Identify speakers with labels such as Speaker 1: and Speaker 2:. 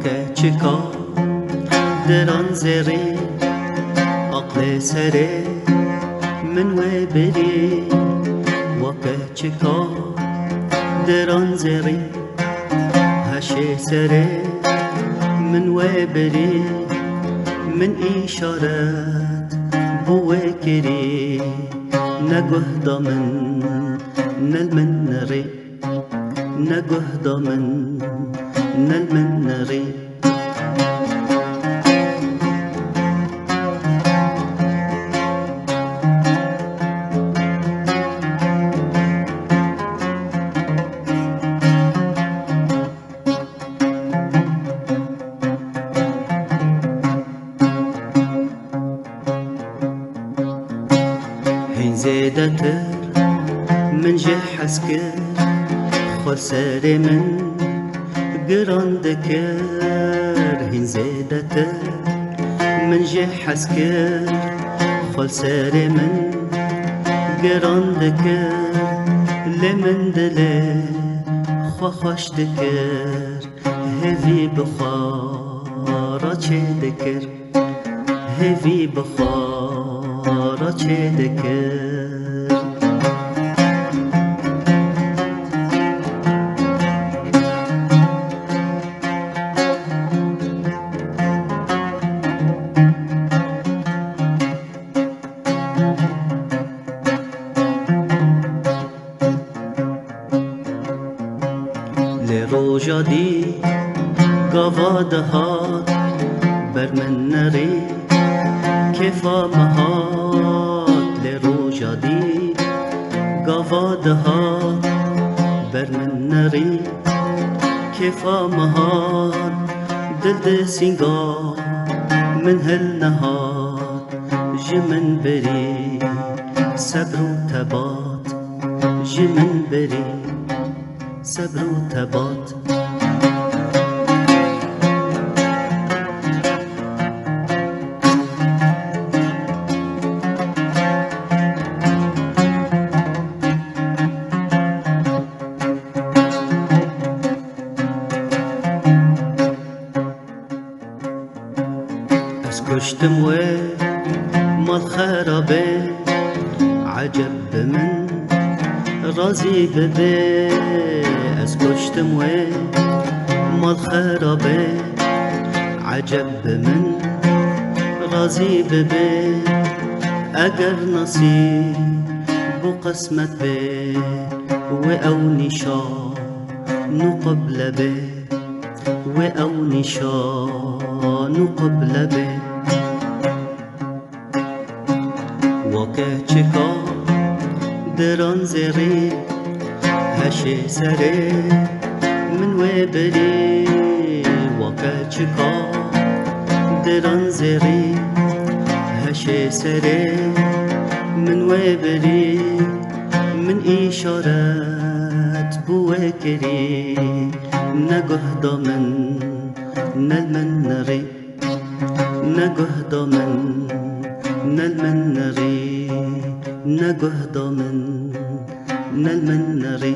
Speaker 1: keçika diran zêrî aqlê serê min wê birî keçika diran zêrî heşê serê min wê birî min îşaret bû wê kirî neguhda min nel min nerî neguhda min nel min nerî زێدەتر من جێ حەز کرد خۆ سەرێ من گران دەکرد هین زێدەتر من جێ حەز کرد خۆ سەرێ من گران دەکرد لێ من دلێ خوا خۆش دەکرد هێوی بخوارە چێ دەکرد هێوی بخوارە چێ دەکرد لێ ڕۆژە دی گاوا دەهات بەر من نەڕی کێفا مەهات لێ ڕۆژە دی گاوا دەهات بەر من نەڕی کێفا مەهات دل دە سینگا من هەل نەهات ji min berî sebr û tebat ji min berî sebr û tebat ez kuştim wê mal xerabê عجب bi min razî bibe ez kuştim wê mal xerabê عجب bi min razî bibe eger nasîb bû qismet bê wê ew nîşan û qibile bê wê ew nîşan û qibile bê keçika diran zêrî heşê serê min wê birî keçika diran zêrî heşê serê min wê birî min îşaret bû wê kirî neguhda min nel min nerî neguhda min nel min nerî neguhda min nel min nerî